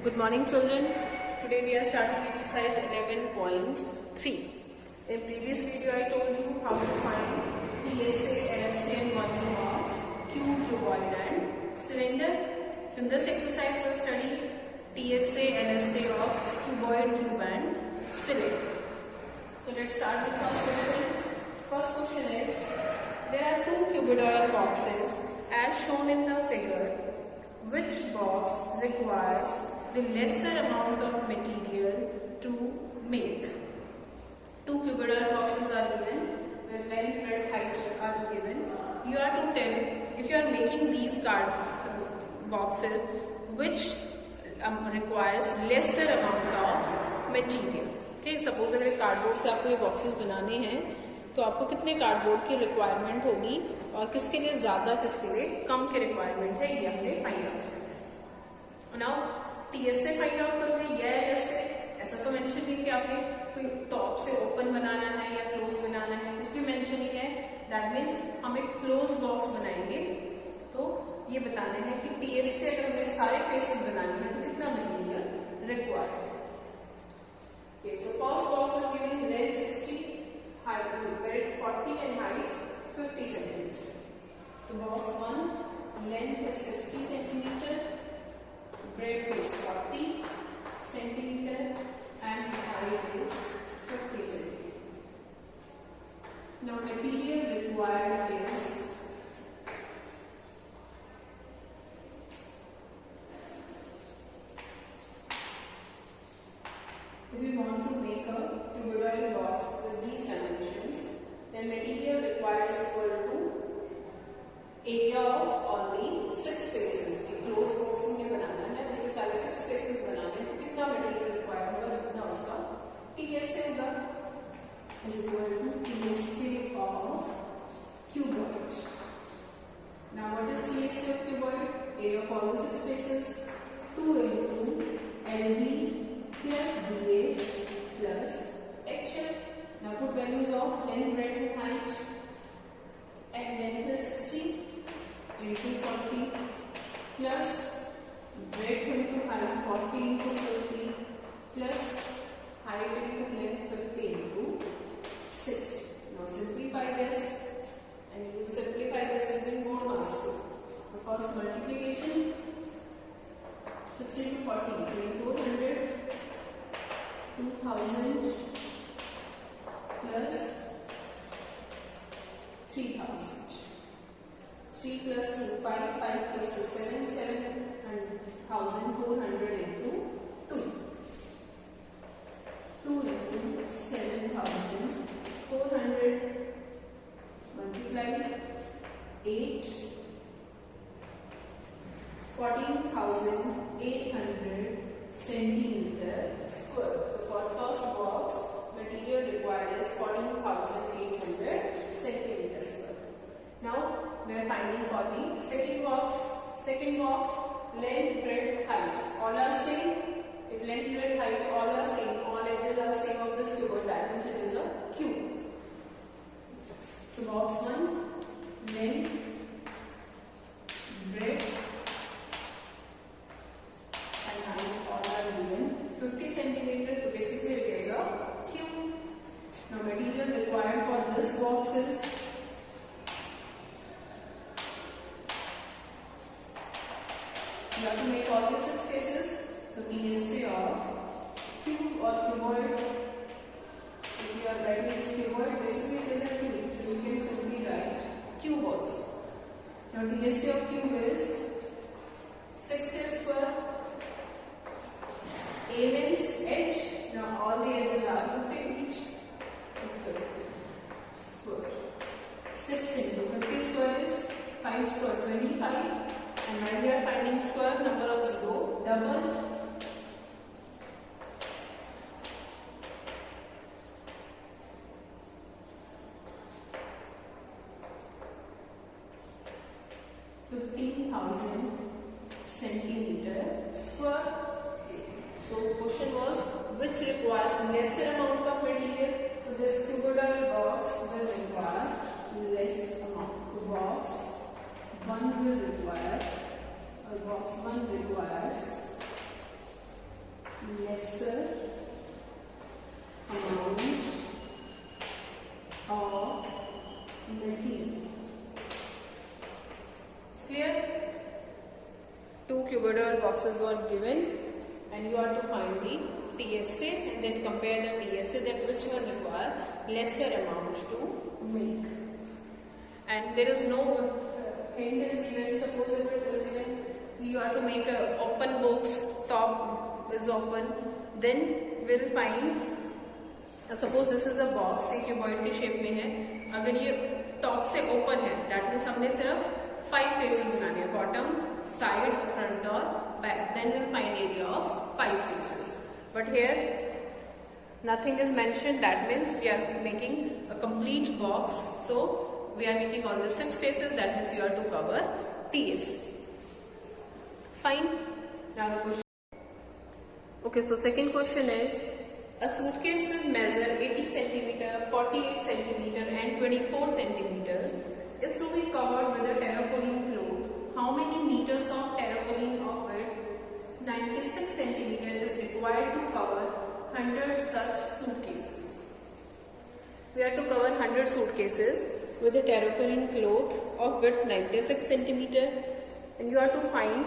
Good morning, children. Today we are starting exercise 11.3. In previous video I told you how to find TSA, LSA and volume of cube, cuboid and cylinder. So in this exercise we will study TSA, LSA of cuboid, cube and cylinder. So let's start with first question. First question is, there are two cuboidal boxes as shown in the figure. Which box requires the lesser amount of material to make? Two cuboidal boxes are given, with length, breadth, height are given. You are to tell, if you are making these card boxes, which requires lesser amount of material. Okay, suppose अगर cardboard से आपको ये boxes बनाने हैं तो आपको कितने cardboard की रिक्वायरमेंट होगी और किसके लिए ज्यादा किसके लिए कम की रिक्वायरमेंट है, ये हमें फाइंड आउट करना है। नाउ टीएसए फाइंड आउट करोगे या एलएसए, ऐसा तो मेंशन नहीं कि आपने कोई टॉप से ओपन बनाना है या क्लोज बनाना है, कुछ भी मेंशन नहीं है। दैट मीन्स हम एक क्लोज बॉक्स बनाएंगे तो ये बताना है कि टीएसए अगर हमें सारे फेसेस बनाने हैं तो कितना material required. Okay, so first box is given length 60, height breadth 40 and height 50 centimeter. So box 1, length is 60 centimeter, breadth is 40 centimeter and height is 50 centimeter. Now material required is if we want to make a cuboidal box with these dimensions, then material required is equal to area of all the 6 faces. एक closed box में बनाना है, उसके सारे 6 faces बनाने हैं, तो कितना material required होगा, जितना उसका TSA होगा, is equal to TSA of cuboid. Now what is TSA of cuboid? Area of all the 6 faces, 2 into LB plus DH plus HL. Now put values of length, breadth and height. And length is 60 into 40 plus breadth into height 40 into 50 plus height into length 50 into 60. Now simplify this and you simplify this using mode master. The first multiplication 60 into 40 2400 2000 plus 3000. 3 plus 2 5, 5 plus 2 7, 7,400 into 2. 2 into 7,400 multiply 8 14,800 centimeter square. So for first box, material required is 14,800 centimeter square. Now we are finding for the second box. Second box, length, breadth, height all are same. If length, breadth, height all are same, all edges are same of this cuboid, that means it is a cube. So box 1, length, breadth 50 centimeters, so basically it is a cube. Now material required for this box is you have to make all the 6 faces. So TSA of cube or cuboid. If you are writing this cuboid, basically it is a cube, so you can simply write cube also. Now TSA of cube is 6 square. A means edge. Now all the edges are 50 each. 50 square. 6 into 50 square is 5 square 25. And when we are finding square, number of 0 doubled. centimeter square. So question was, which requires lesser amount of material? So this cuboidal box will require less amount. So box 1 will require, or box 1 requires lesser amount of material. Clear? 2 cuboidal boxes were given and you are to find the TSA and then compare the TSA that which one require lesser amount to make. And there is no hint is given. Suppose if it is given you are to make a open box, top is open, then we'll find suppose this is a box, ये cuboid की shape में है, अगर ये top से open है that means हमने सिर्फ 5 faces बनाने हैं, bottom, side, front और back, then we'll find area of 5 faces. But here nothing is mentioned, that means we are making a complete box, so we are making all the 6 faces, that means you are to cover TS. Fine. Now the question. Okay, so second question is, a suitcase with measure 80 cm, 48 cm and 24 cm is to be covered with a tarpaulin cloth. How many meters of tarpaulin of width 96 cm is required to cover 100 such suitcases? We are to cover 100 suitcases with a tarpaulin cloth of width 96 cm and you are to find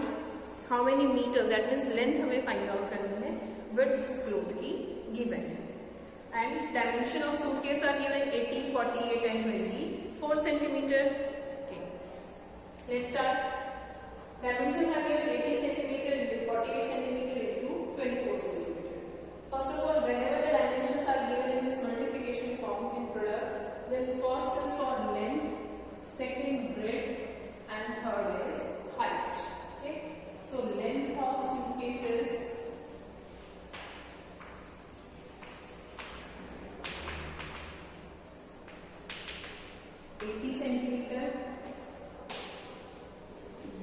how many meters, that means length हमें find out करनी है, width इस cloth की given है and dimension of suitcase are given 80, 48 and 24 centimeter. Okay, let's start. Dimensions are given 80 centimeter into 48 centimeter into 24 centimeter. First of all, whenever the dimensions are given in this multiplication form in product, then first is for length, second breadth and third is height. Okay, so length of suitcases centimeter,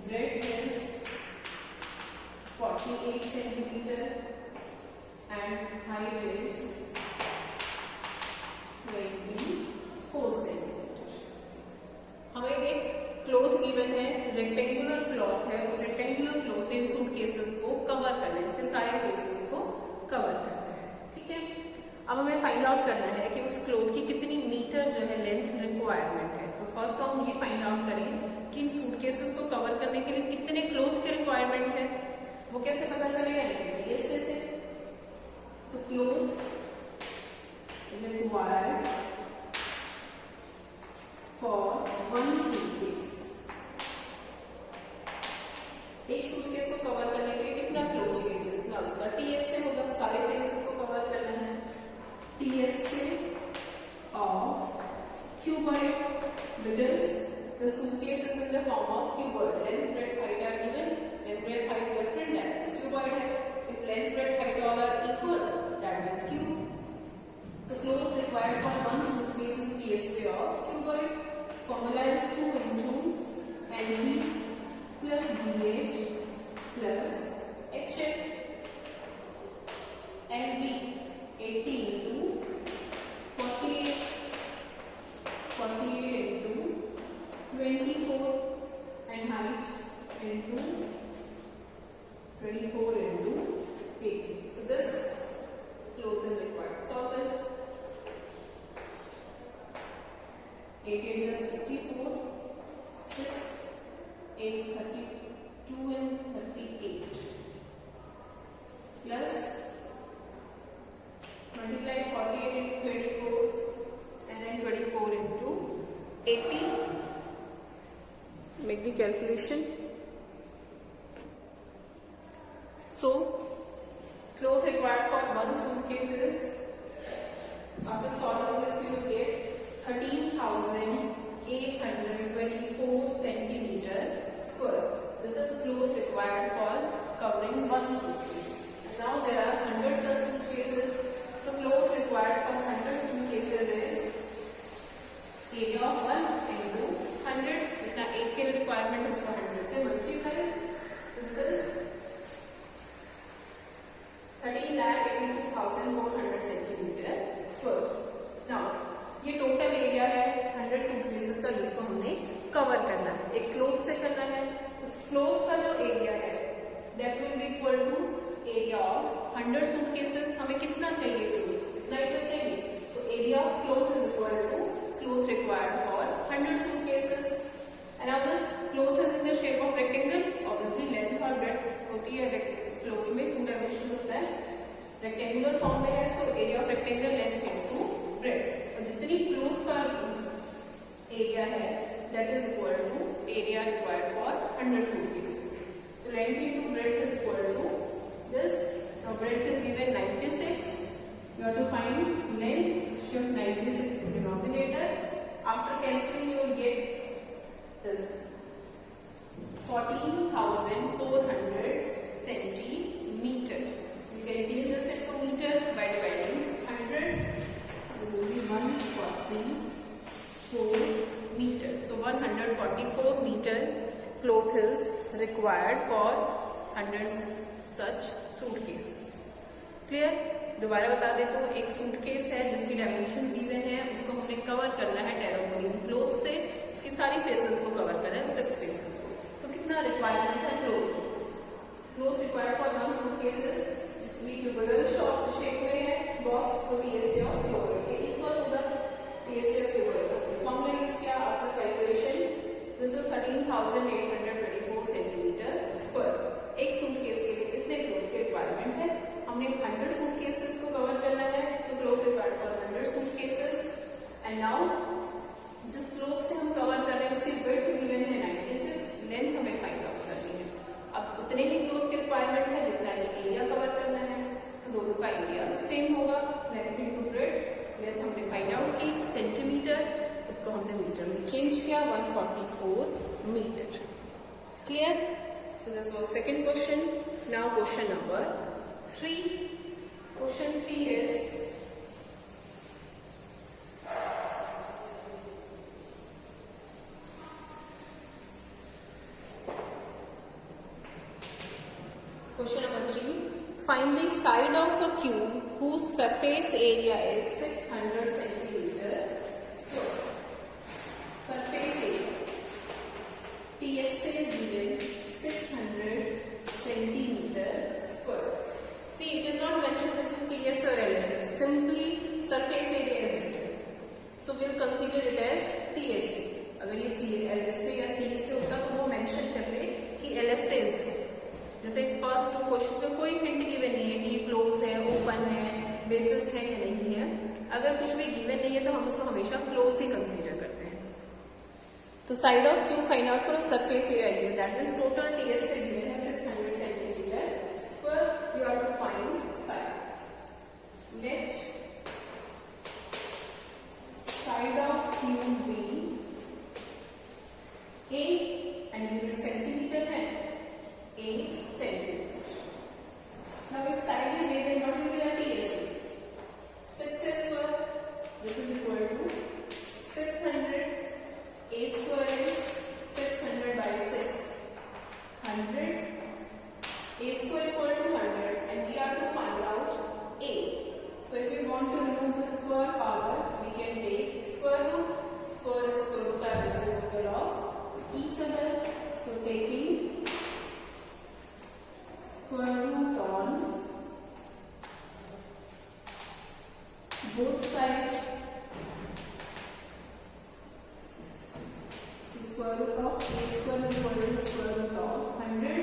breadth is 48 centimeter and height is 24 centimeter. हमें एक cloth given है, rectangular cloth है, उस rectangular cloth से suit cases को cover करना है, इसके सारे केसेस को कवर करना है. ठीक है, अब हमें फाइंड आउट करना है कि उस क्लॉथ की कितनी मीटर जो है लेंथ रिक्वायरमेंट है. तो फर्स्ट हम ये फाइंड आउट करें कि इन सूटकेसेस को कवर करने के लिए कितने क्लॉथ की रिक्वायरमेंट है. वो कैसे पता चलेगा? इससे से तो cloth required for one suitcase, एक सूटकेस को कवर करने के लिए कितना क्लॉथ चाहिए, जितना उसका टीएस से होगा, सारे फेसेस को कवर करना है. TSA of cuboid, because the suitcase is in the form of cuboid. Length, breadth, height are given. Length, breadth, height different, that means cuboid है. If length, breadth, height all are equal, that means cube. The cloth required for one suitcase is TSA of cuboid. Formula is 2 into LB plus BH plus HF. LB 80 into 48 into 24 and height into 24 into 80. So this cloth is required. Solve this. 8 is 64, 6, 8, 32 and 38 plus multiply 48 into 24 and then 24 into 80. Make the calculation. So cloth required for one suitcase is, after solving this you will get 13,824 centimeter square. This is cloth required for covering one suitcase. And now there are 100 such suitcases. So cloth required for 100 suitcases is area of 1 into 100. इतना एक के requirement is 100 से multiply. So this is 13,82,400 centimeter square. Now ये total area है 100 suitcases का जिसको हमने cover करना है. एक क्लॉथ से करना है. उस क्लॉथ का जो एरिया है that will be equal to area of 100 suitcases, हमें कितना चाहिए क्लोथ, इतना ही तो चाहिए, तो area of cloth is equal to cloth required for 100 suitcases. And now this cloth is in the shape of rectangle, obviously length और breadth होती है क्लोथ में, 2 डायमेंशन होता है, रेक्टेंगुलर फॉर्म में है, so area of rectangle length into breadth, और जितनी क्लोथ का एरिया है that is equal to area required for 100 suitcases. So length into breadth is equal to this. Now breadth is given 96. You have to find length. Shift 96 to denominator. After cancelling, you will get this 14,400 centimeter. You can change this into meter by dividing 100. This will be 144 meter. So 144 meter cloth is required for 100 such suitcases. Clear? दोबारा बता देता हूँ, एक suitcase है जिसकी dimension दी हुए हैं, उसको हमने कवर करना है टेराकोलिन क्लोथ से, उसकी सारी फेसेस को कवर करना है, 6 फेसेस को। तो कितना रिक्वायरमेंट है cloth? Cloth required for 1 suitcases, ये क्यूबिकल शेप में है बॉक्स, तो टीएसए ऑफ क्यूबिकल के इक्वल होगा, टीएसए ऑफ क्यूबिकल का फॉर्मूला यूज किया after calculation, this is 13,824 centimetre square. एक सूटकेस के लिए कितने क्लोथ की रिक्वायरमेंट है? हमने 100 सूटकेसेस को कवर करना है, so cloth required for 100 suitcases. And now जिस क्लोथ से हम कवर कर रहे हैं उसकी विड्थ गिवन है 96, लेंथ हमें फाइंड आउट करनी है। अब उतने ही क्लोथ की रिक्वायरमेंट है जितना ही एरिया कवर करना है, तो दोनों का एरिया सेम होगा, लेंथ इनटू ब्रेड्थ। लेंथ हमने फाइंड आउट की सेंटीमीटर, इसको हमने मीटर में चेंज किया, 144 मीटर। Clear? So this was second question. Now question number 3. Question 3 is question number 3. Find the side of a cube whose surface area is 600 centimeter square. Surface area TSA is given 600 centimeter square. See, it is not mentioned this is TSA or LSA. Simply surface area is written. So we'll consider it as TSA. अगर ये LSA या CSA होता तो वो mention करते कि LSA is this. जैसे first 2 question में कोई हिंट गिवन नहीं है कि ये क्लोज है, ओपन है, बेसिस है या नहीं है। अगर कुछ भी गिवन नहीं है तो हम उसको हमेशा क्लोज ही कंसीडर करते हैं। तो side of cube find out करो, surface area given, that means total TSA given है 600 centimetre square. You have to find side. Let side of cube be A, and unit centimeter है, A centimeter. Now if side is A, then what will be our TSA? 6 square. This is equal to 600. A square is 600 by 6, 100. A square equal to 100, and we have to find out A. So if we want to remove the square power, we can take square root. Square and square root are reciprocal of each other. So taking square root on both sides. So square root of A square is equal to square root of 100.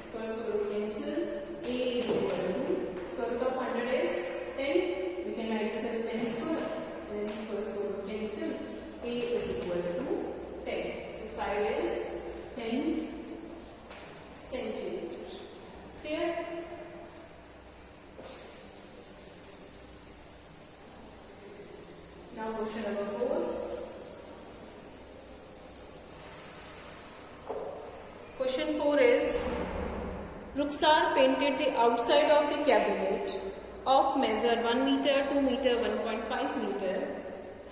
Square root cancel. A is equal to square root of 100 is 10. We can write this as 10 square. Then square root cancel. A is equal to 10. So side is 10 centimeters. Clear? Now question number 4. Question 4 is, Ruksar painted the outside of the cabinet of measure 1 meter, 2 meter, 1.5 meter.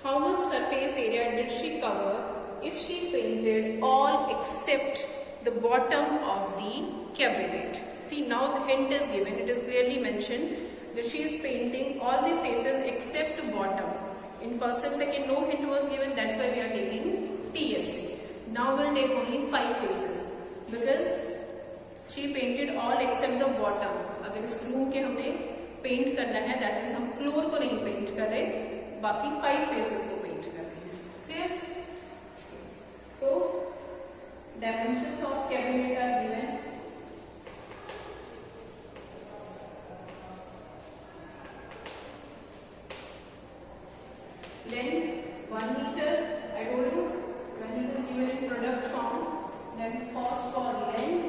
How much surface area did she cover if she painted all except the bottom of the cabinet? See, now the hint is given. It is clearly mentioned that she is painting all the faces except bottom. In first and second, no hint was given. That's why we are taking TSA. Now we'll take only 5 faces because she painted all except the bottom. अगर इस room के हमें paint करना है, that means हम floor को नहीं paint कर रहे, बाकी 5 फेसेस को पेंट कर रहे हैं. Clear? So dimensions of cabinet are given. Length 1 meter. I told you when it is given in product form, then first for length,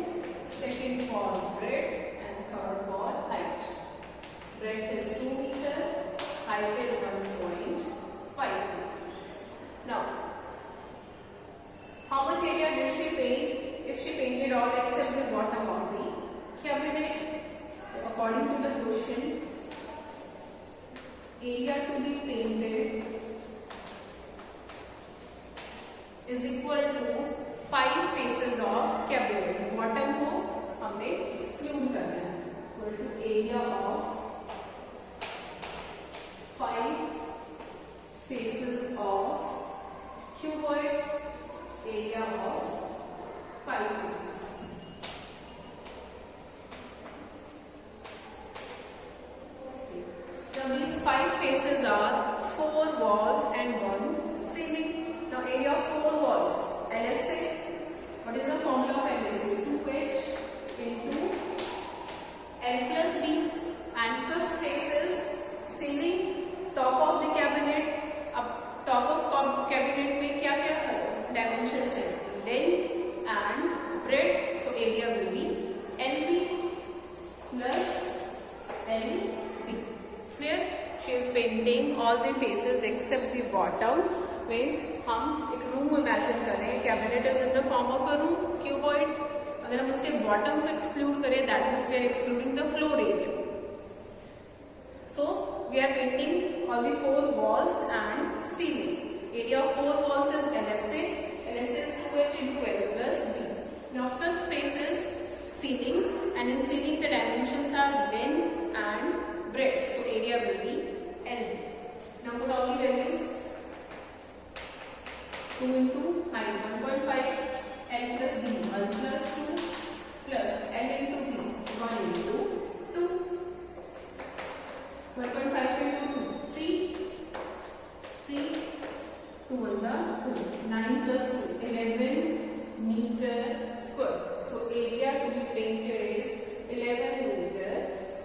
second for breadth, and third for height. Breadth is 2 meter, height is 1.5 meter. Now, how much area did she paint? If she painted all except the bottom of the cabinet, according to the question, area to be painted is equal to 5 faces of cabinet. Bottom को हमें exclude करना है. Equal to area of 5 faces of cuboid. Area of 5 faces. Now these 5 faces are 4 walls and 1 ceiling. Now area of 4 walls, LSA, what is the formula of LSA? 2H into L plus B, and fifth faces ceiling, top of the cabinet. अब top of cabinet में क्या क्या dimensions है? Length and breadth, so area will be LB plus LB. Clear? She is painting all the faces except the bottom. Means हम एक room imagine कर रहे हैं. Cabinet is in the form of a room, cuboid. अगर हम उसके bottom को exclude करें, that means we are excluding the floor area. So we are painting all the 4 walls and ceiling. Area of 4 walls is LSA. LSA is 2H into L plus B. Now fifth face is ceiling, and in ceiling the dimensions are length and breadth, so area will be LB. Now put all the values. 2 into height 1.5, L plus B 1 plus 2 plus L into B 1 into 2. 1.5 into 2 3, 2 ones are 2, 9 plus 2 11 meter square. So area to be painted is 11 meter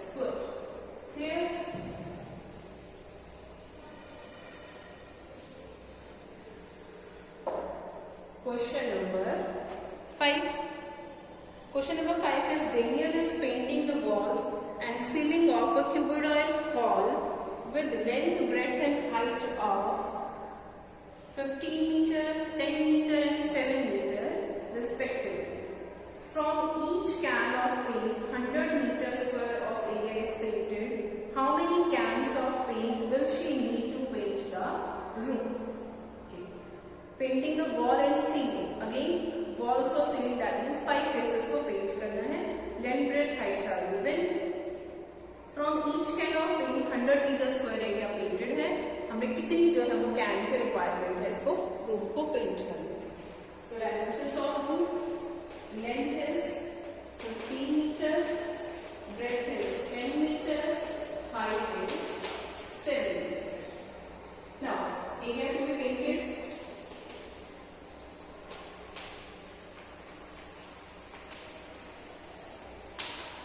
square. Clear? Question number 5. Question number 5 is Daniel is painting the walls and ceiling of a cuboidal hall with length, breadth and height of 15 meter, 10 meter and 7 meter respectively. From each can of paint, 100 meter square of area is painted. How many cans of paint will she need to paint the room? Painting the wall and ceiling. Again, walls for ceiling, that means 5 faces को paint करना है. Length, breadth, heights are given. From each can of paint 100 meter square area painted है. हमें कितनी जो है वो can की requirement है इसको room को paint करने. तो dimensions of room, length is 15 meter, breadth is 10 meter, height is 7 meter. Now area to be painted.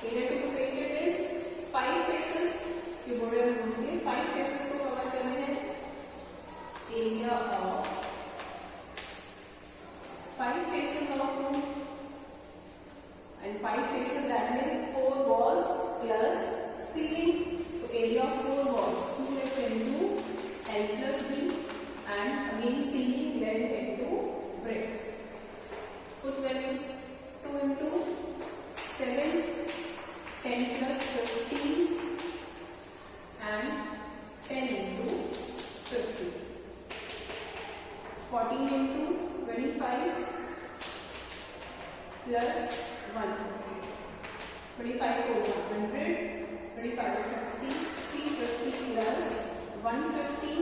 Area to be painted is 5 faces. Cuboidal room के 5 faces को cover करने हैं. Area of 5 faces of room, and 5 faces, that means 4 walls plus ceiling. So area of 4 walls 2H into L plus B, and again ceiling length into breadth. Put values. 2 into 7, 10 plus 15 and 10 into 50. 14 into 25 plus 150. 25 goes 100, 25 50, 350 plus 150,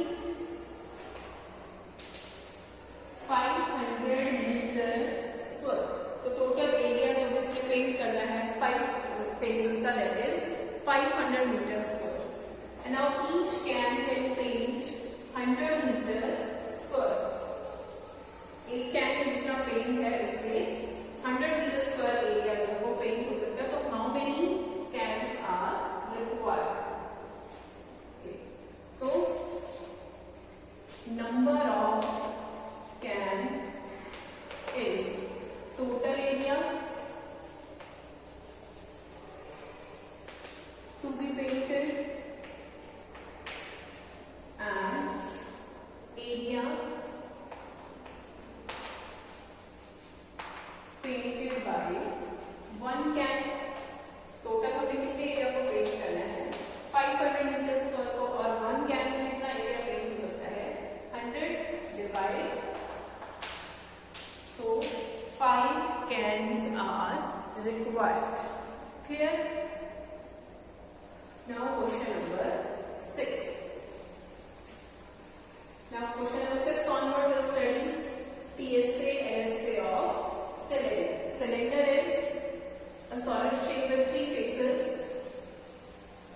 500 meter square. तो total area जब इसमें paint करना है 5 faces का, that is 500 meters square. And now each can paint 100 meter square. एक can में जितना paint है उससे 100 मीटर स्क्वायर एरिया जो है वो पेंट हो सकता है. तो how many cans are required? So number of can is total area to be painted and area painted by one can. Total हमें कितने एरिया को पेंट करना है? 500 मीटर स्क्वायर को. और वन कैन में कितना एरिया पेंट हो सकता है? 100 divide. So 5 cans are required. Clear? Now question number 6. Now question number 6 onward we'll study TSA LSA of cylinder. Cylinder is a solid shape with 3 faces.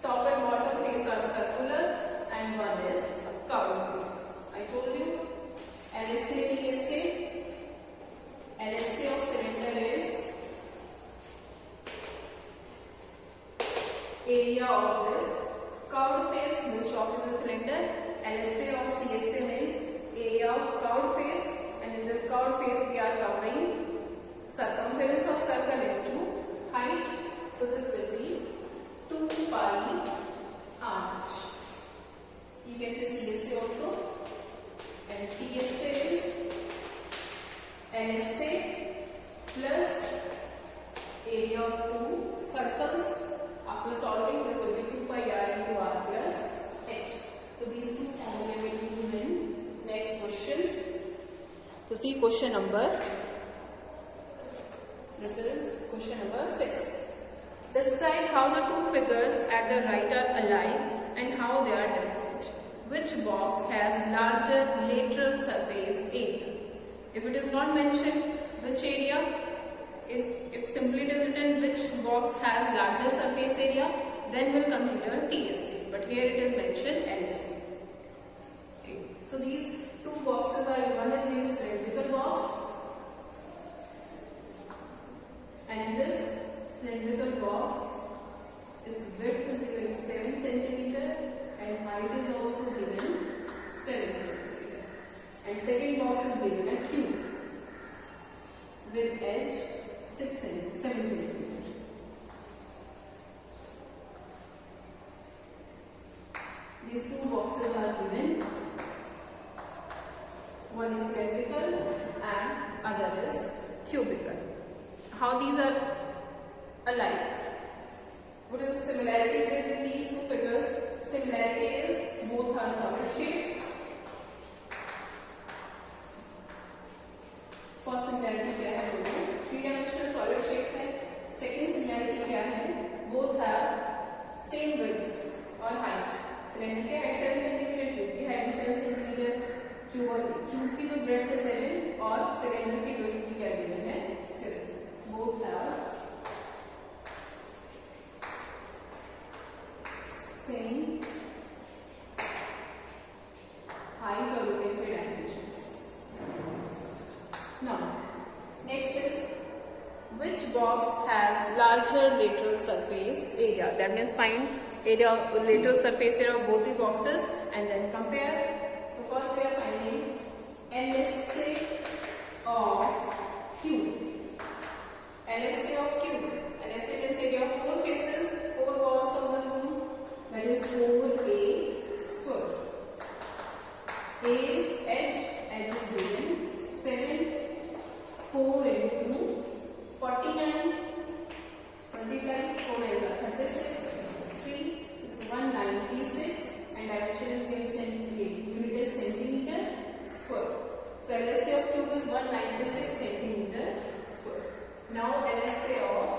Top and bottom face are circular and one is a curved face. I told you LSA TSA. LSA of cylinder is area of this curved face. This chalk is a cylinder. LSA of CSA means area of curved face, and in this curved face we are covering circumference of circle into height. So this will be 2 pi arch. You can say CSA also. And TSA is LSA plus area of 2 circles. After solving, this will be 2 pi r into r plus h. So these two formula we will use in next questions. So see question number. This is question number 6. Describe how the two figures at the right are alike and how they are different. Which box has larger lateral surface area? If it is not mentioned which area, if simply it is written which box has larger surface area, then we'll consider TSA. But here it is mentioned LSA. Okay. So these two boxes are, one is named cylindrical box, and in this cylindrical box, its width is given 7 centimeter and height is also given 7 centimeter. And second box is given a cube with edge 7 centimeter. These two boxes are given. One is cylindrical and other is cubical. How these are alike? What is the similarity between these two figures? Similarity is both are solid shapes. First similarity क्या है? दोनों 3-dimensional solid shapes हैं. Second similarity क्या है? Both have same width और height. Cylinder की height 7 centimetre, cube की height 7 centimetre. Cube की जो ब्रेथ है 7 और सिलेंडर की विड्थ भी क्या गिवन है? 7. Both have same height or you can say dimensions. Now, next is which box has larger lateral surface area? That means find area lateral surface area of both the boxes and then compare. So first we are finding LSA of cube. LSA of cube. LSA means area of 4 faces, 4 walls of this room. That is 4a square. A is edge is given 7. 4 into 49. Multiply 4 9 36. 3 6 1 96 and dimension is given centimeter. Unit is centimeter square. So LSA of cube is 196 centimeter square. Now LSA of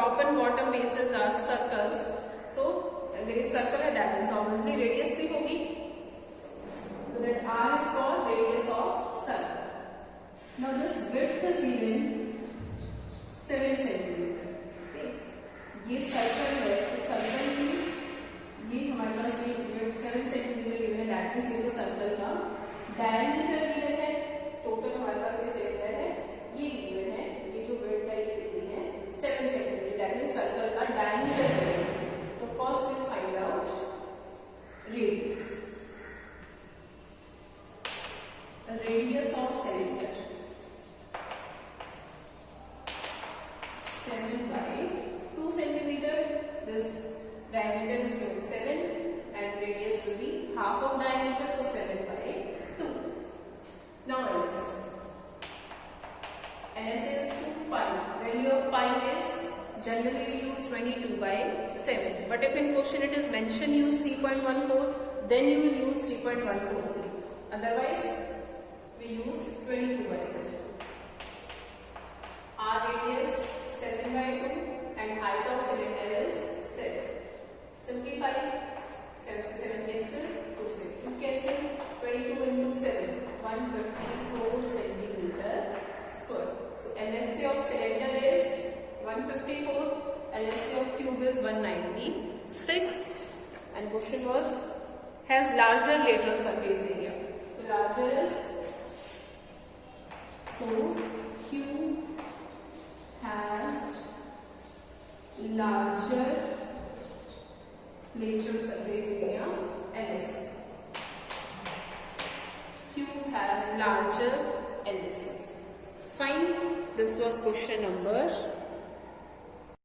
top and bottom bases are circles. So अगर ये circle है, that means obviously radius भी होगी. So that R is for radius of circle. Now this width is given 7 centimeter. Okay. ये circle है, इस circle की ये हमारे पास ये width 7 centimeter given है. That means ये तो circle का diameter given है. Total हमारे पास ये 7 है. ये given है. ये जो width है ये कितनी है? 7 centimeter. That means circle का diameter given है. तो first we'll find out radius. Radius of cylinder 7 by 2 centimeter. This diameter is given 7 and radius will be half of diameter, so 7 by 2. Now LS. LS is 2 pi. Value of pi is generally we use 22 by 7. But if in question it is mentioned use 3.14, then you will use 3.14 only. Otherwise, we use 22 by 7. R radius 7 by 2 and height of cylinder is 7. Simplify. 7 से 7 cancel, 2 से 2 cancel, 22 into 7, 154 centimeter square. So LSA of cylinder is 154, LSA of cube is 196, and question was has larger lateral surface area. So larger is, so Q has larger lateral surface area LS. Q has larger LS. Fine. This was question number